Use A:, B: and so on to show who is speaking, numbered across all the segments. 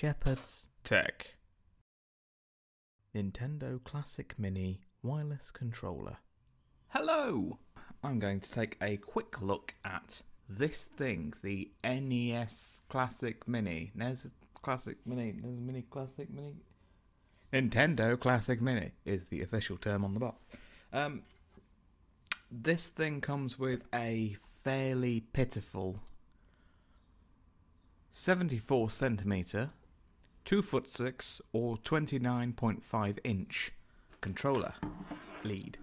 A: Shepherd's Tech Nintendo Classic Mini Wireless Controller. Hello! I'm going to take a quick look at this thing, the NES Classic Mini. NES Classic Mini. NES Mini Classic Mini. Nintendo Classic Mini is the official term on the box. This thing comes with a fairly pitiful 74cm, 2'6" or 29.5" controller lead.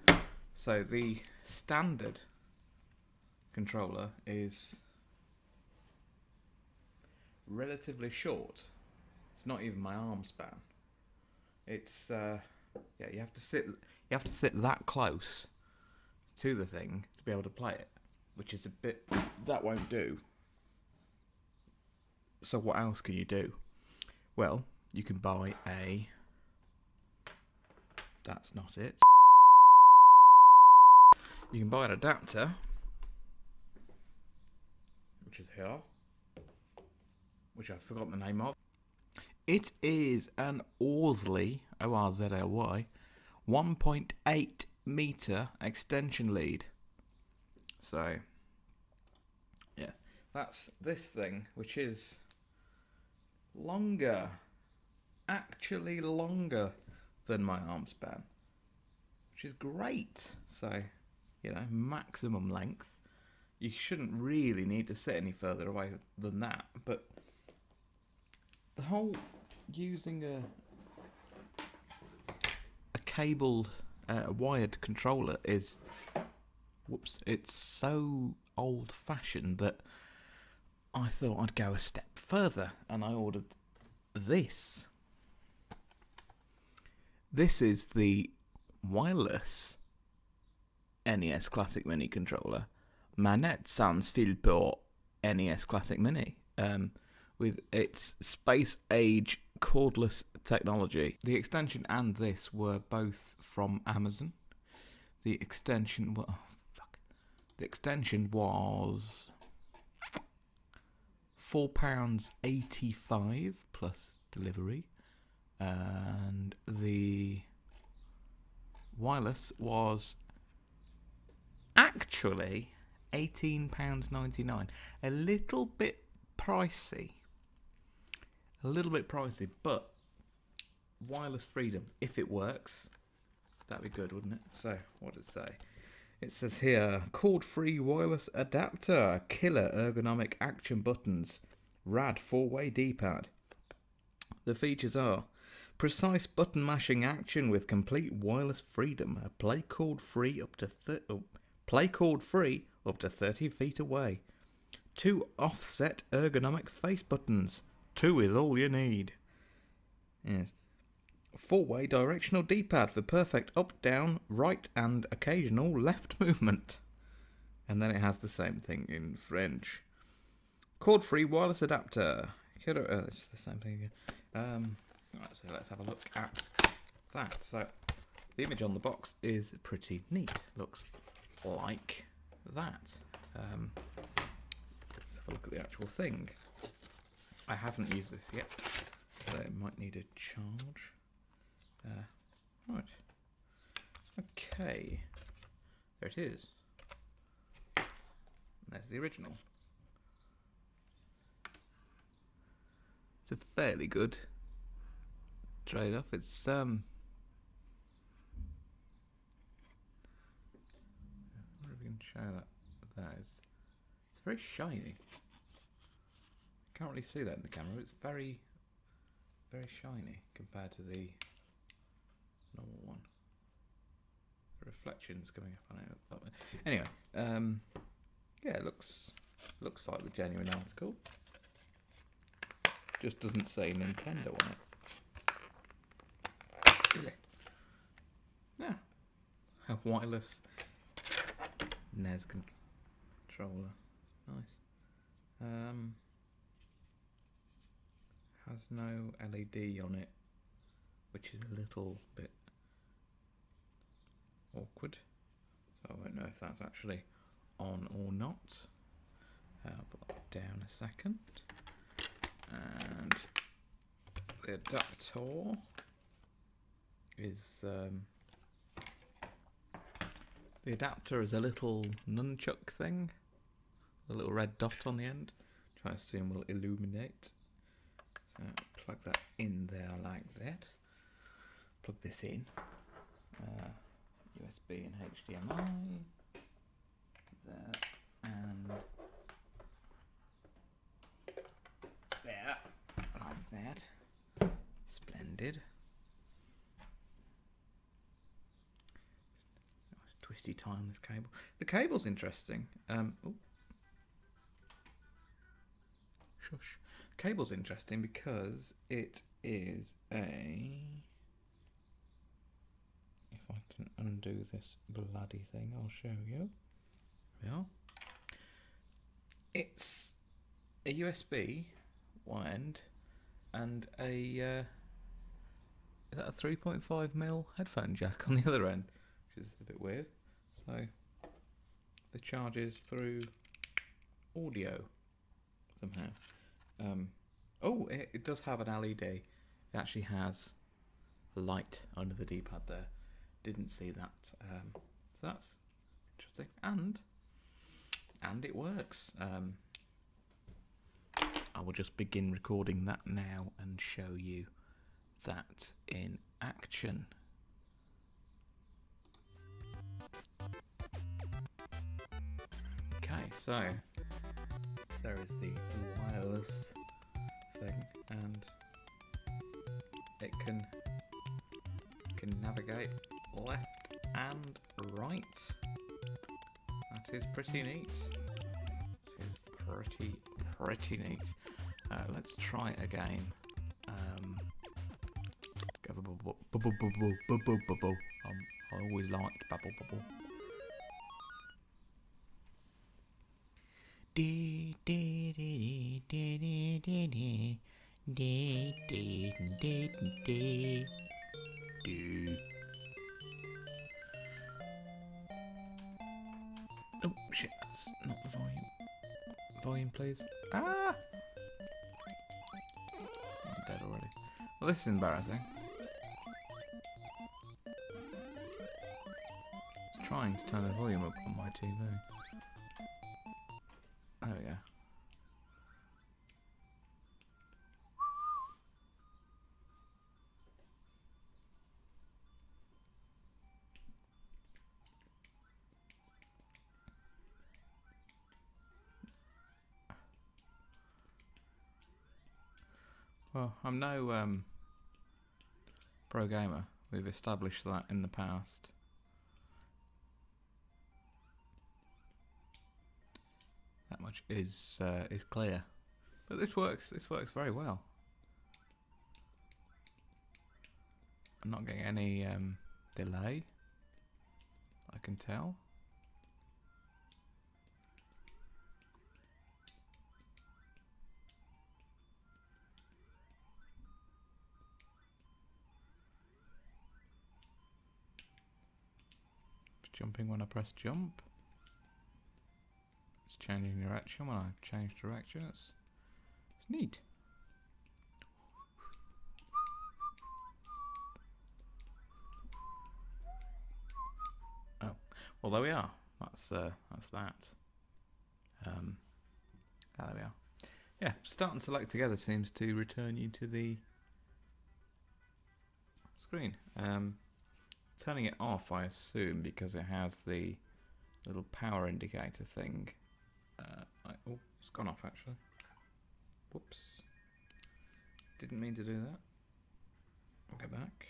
A: So the standard controller is relatively short. It's not even my arm span. It's yeah, you have to sit that close to the thing to be able to play it, which is a bit, that won't do. So what else can you do? Well, you can buy a, that's not it. You can buy an adapter, which is here, which I've forgotten the name of. It is an ORZLY, ORZLY, 1.8 meter extension lead. So, yeah, that's this thing, which is longer, actually longer than my arm span, which is great. So, you know, maximum length. You shouldn't really need to sit any further away than that, but the whole using a cabled, wired controller is, whoops, it's so old-fashioned that I thought I'd go a step further, and I ordered this. This is the wireless NES Classic Mini controller. Manette sans fil pour NES Classic Mini, with its space-age cordless technology. The extension and this were both from Amazon. The extension, well, the extension was £4.85 plus delivery, and the wireless was actually £18.99. A little bit pricey. But wireless freedom, if it works, that'd be good, wouldn't it? So, what does it say? It says here, cord-free wireless adapter, killer ergonomic action buttons, rad 4-way D-pad. The features are precise button mashing action with complete wireless freedom, a play cord free up to 30 feet away, 2 offset ergonomic face buttons. 2 is all you need. Yes. 4-way directional D-pad for perfect up, down, right and occasional left movement. And then it has the same thing in French. Cord-free wireless adapter. It's the same thing again. Right, so let's have a look at that. So the image on the box is pretty neat. Looks like that. Let's have a look at the actual thing. I haven't used this yet, so it might need a charge. Right. Okay. There it is. And there's the original. It's a fairly good trade-off. It's I wonder if we can show that. It's very shiny. Can't really see that in the camera. It's very, very shiny compared to the normal one. The reflection's coming up on it. Anyway, yeah, it looks like the genuine article. Just doesn't say Nintendo on it. Yeah, a wireless NES controller. Nice. Has no LED on it, which is a little bit awkward. So I won't know if that's actually on or not. I'll put that down a second. And the adapter is a little nunchuck thing, a little red dot on the end, which I assume will illuminate. So plug that in there like that. Plug this in. USB and HDMI. There and there, like that. Splendid. Nice twisty tie on this cable. The cable's interesting. Shush. Cable's interesting because it is a. If I can undo this bloody thing, I'll show you. Yeah. It's a USB one end and a is that a 3.5mm headphone jack on the other end, which is a bit weird. So the charge is through audio somehow. It does have an LED. It actually has a light under the D-pad there. Didn't see that. So that's interesting. And it works. I will just begin recording that now and show you that in action. Okay, so there is the wireless thing, and it can navigate left and right. That is pretty neat. It is pretty neat. Let's try it again. I always liked bubble. Oh shit, that's not the volume. Volume, please. Ah! I'm dead already. Well, this is embarrassing. It's trying to turn the volume up on my TV. There we go. Well, I'm no pro gamer. We've established that in the past. That much is clear. But this works. This works very well. I'm not getting any delay. I can tell. Jumping when I press jump. It's changing direction when I change direction. It's neat. Oh, well there we are. That's that. There we are. Yeah, start and select together seems to return you to the screen. Turning it off, I assume, because it has the little power indicator thing. Oh, it's gone off actually. Whoops. Didn't mean to do that. I'll go back.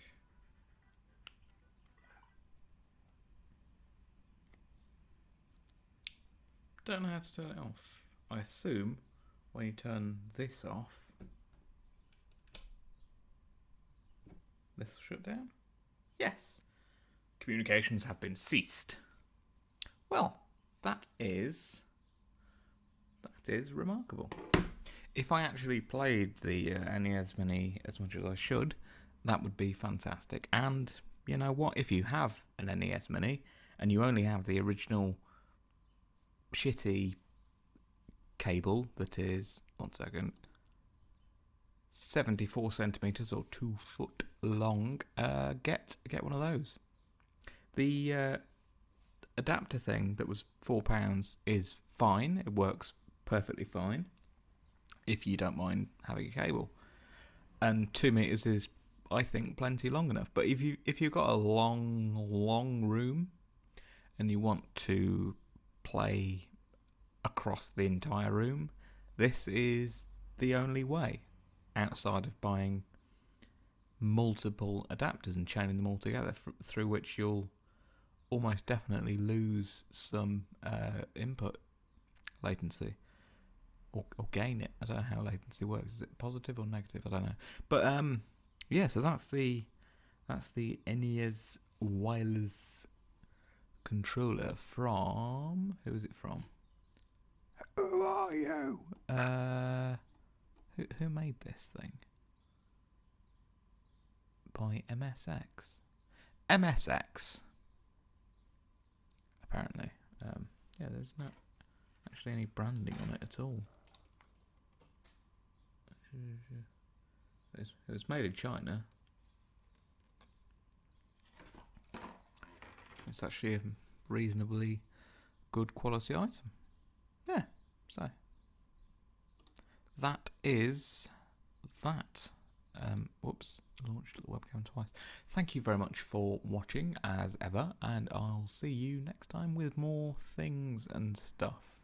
A: Don't know how to turn it off. I assume when you turn this off, this will shut down? Yes. Communications have been ceased. Well, that is remarkable. If I actually played the NES Mini as much as I should, that would be fantastic. And you know what? If you have an NES Mini and you only have the original shitty cable that is, 1 second, 74 centimeters or 2 foot long, get one of those. The adapter thing that was £4 is fine. It works perfectly fine if you don't mind having a cable. And 2 meters is, I think, plenty long enough. But if you've got a long room and you want to play across the entire room, this is the only way, outside of buying multiple adapters and chaining them all together, through which you'll almost definitely lose some input latency, or gain it. I don't know how latency works. Is it positive or negative? I don't know. But yeah, so that's the NES Wireless Controller from... Who is it from? Who are you? Who made this thing? By MSX. MSX. Apparently. Yeah, there's not actually any branding on it at all. It was made in China. It's actually a reasonably good quality item. Yeah, so that is that. Whoops, launched the webcam twice. Thank you very much for watching as ever, and I'll see you next time with more things and stuff.